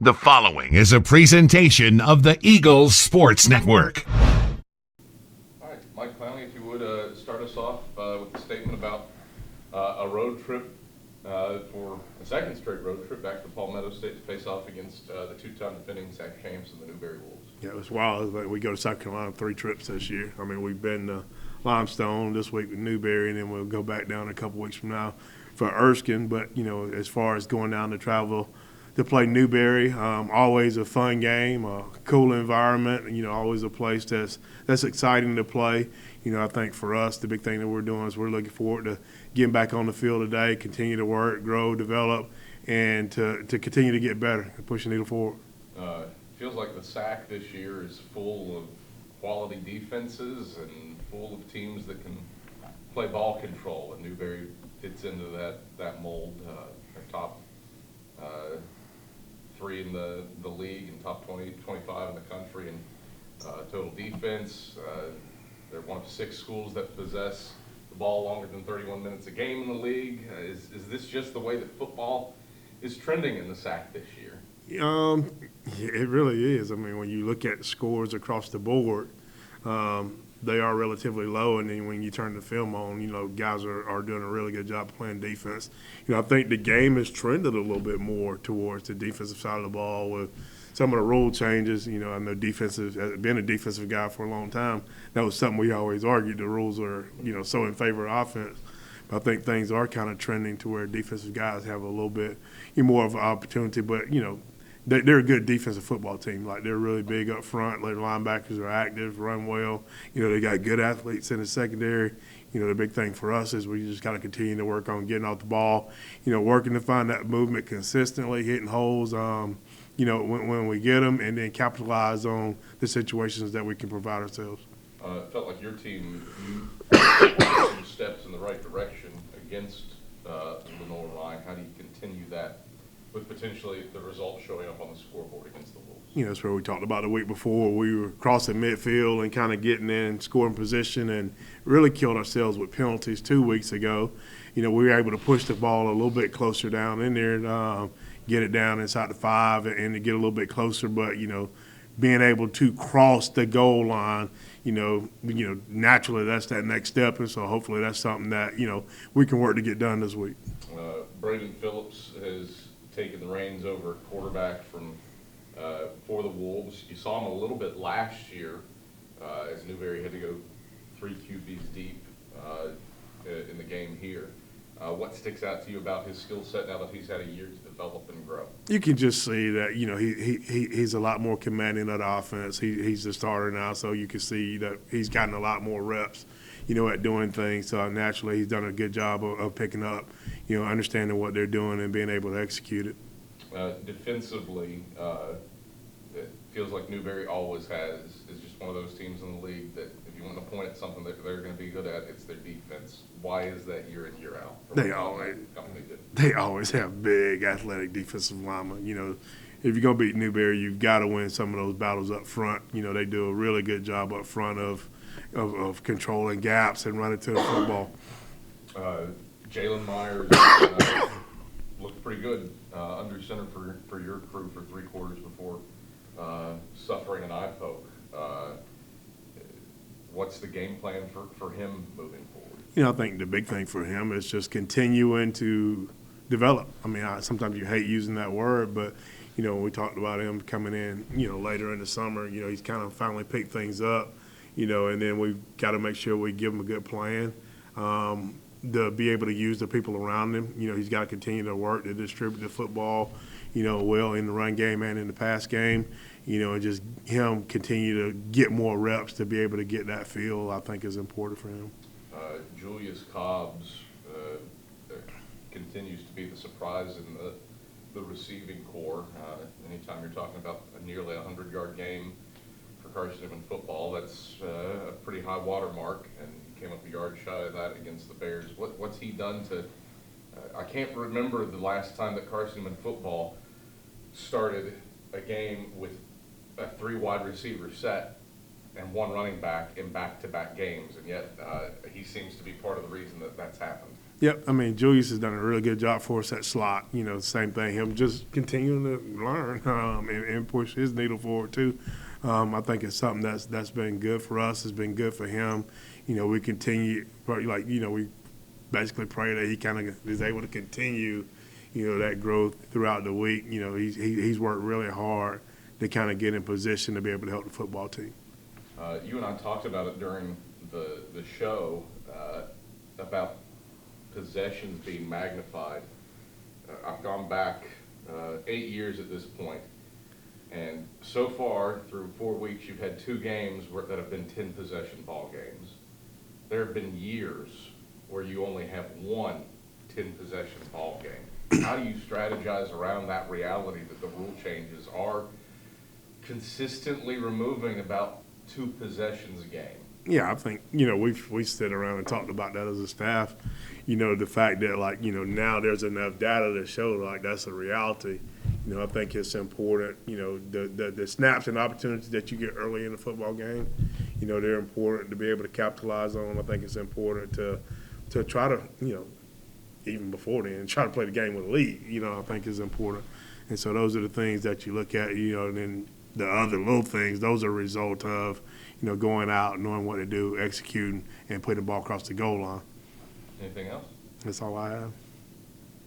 The following is a presentation of the Eagles Sports Network. All right, Mike Clowney, if you would start us off with a statement about a road trip for a second straight road trip back to Palmetto State to face off against the two-time defending SAC champs and the Newberry Wolves. Yeah, it was wild. We go to South Carolina 3 trips this year. I mean, we've been to Limestone this week with Newberry, and then we'll go back down a couple weeks from now for Erskine. But, you know, as far as going down to travel to play Newberry, always a fun game, a cool environment, you know, always a place that's exciting to play. You know, I think for us, the big thing that we're doing is we're looking forward to getting back on the field today, continue to work, grow, develop, and to continue to get better and push the needle forward. Feels like the SAC this year is full of quality defenses and full of teams that can play ball control, and Newberry fits into that mold. They're top 3 in the league and top 20, 25 in the country in total defense. They're one of 6 schools that possess the ball longer than 31 minutes a game in the league. Is this just the way that football is trending in the SAC this year? It really is. I mean, when you look at scores across the board, they are relatively low, and then when you turn the film on, you know, guys are doing a really good job playing defense. You know, I think the game has trended a little bit more towards the defensive side of the ball with some of the rule changes. You know, I know being a defensive guy for a long time, that was something we always argued. The rules are, you know, so in favor of offense. But I think things are kind of trending to where defensive guys have a little bit more of an opportunity. But, you know, they're a good defensive football team. Like, they're really big up front. Their linebackers are active, run well. You know, they got good athletes in the secondary. You know, the big thing for us is we just got to continue to work on getting off the ball, you know, working to find that movement consistently, hitting holes, you know, when we get them, and then capitalize on the situations that we can provide ourselves. It felt like your team took some steps in the right direction against Lenore Ryan. How do you continue that with potentially the result showing up on the scoreboard against the Wolves? You know, that's where we talked about the week before. We were crossing midfield and kind of getting in scoring position and really killed ourselves with penalties 2 weeks ago. You know, we were able to push the ball a little bit closer down in there, get it down inside the 5 and to get a little bit closer. But, you know, being able to cross the goal line, you know, naturally that's that next step. And so hopefully that's something that, you know, we can work to get done this week. Braden Phillips has taken the reins over at quarterback for the Wolves. You saw him a little bit last year as Newberry had to go 3 QBs deep in the game here. What sticks out to you about his skill set now that he's had a year to develop and grow? You can just see that, you know, he's a lot more commanding of the offense. He's the starter now, so you can see that he's gotten a lot more reps, you know, at doing things. So naturally he's done a good job of picking up, you know, understanding what they're doing and being able to execute it. Defensively, it feels like Newberry always is just one of those teams in the league that if you want to point at something that they're going to be good at, it's their defense. Why is that year in, year out? They always have big athletic defensive linemen. You know, if you're going to beat Newberry, you've got to win some of those battles up front. You know, they do a really good job up front of controlling gaps and running to the football. Jalen Myers looked pretty good under center for your crew for 3 quarters before suffering an eye poke. What's the game plan for him moving forward? You know, I think the big thing for him is just continuing to develop. I mean, sometimes you hate using that word, but, you know, when we talked about him coming in, you know, later in the summer, you know, he's kind of finally picked things up, you know, and then we've got to make sure we give him a good plan. To be able to use the people around him. You know, he's got to continue to work to distribute the football, you know, well in the run game and in the pass game, you know, and just him continue to get more reps to be able to get that feel, I think is important for him. Julius Cobbs continues to be the surprise in the receiving core. Anytime you're talking about a nearly 100-yard game for Carson-Newman Football, that's a pretty high water mark, and came up a yard shy of that against the Bears. What's he done to I can't remember the last time that Carson-Newman Football started a game with a 3 wide receiver set and 1 running back in back-to-back games, and yet he seems to be part of the reason that that's happened. Yep, I mean, Julius has done a really good job for us at slot. You know, same thing. Him just continuing to learn and push his needle forward too. I think it's something that's been good for us. It's been good for him. You know, we continue we basically pray that he kind of is able to continue, you know, that growth throughout the week. You know, he's worked really hard to kind of get in position to be able to help the football team. You and I talked about it during the show about possessions being magnified. I've gone back 8 years at this point, and so far through 4 weeks, you've had 2 games that have been 10-possession ball games. There have been years where you only have 1 10-possession ball game. How do you strategize around that reality that the rule changes are consistently removing about 2 possessions a game? Yeah, I think, you know, we sit around and talked about that as a staff. You know, the fact that, like, you know, now there's enough data to show, like, that's a reality. You know, I think it's important, you know, the snaps and opportunities that you get early in the football game, you know, they're important to be able to capitalize on. I think it's important to try to, you know, even before then, try to play the game with a lead, you know, I think is important. And so those are the things that you look at, you know, and then the other little things, those are a result of, you know, going out, knowing what to do, executing, and putting the ball across the goal line. Anything else? That's all I have.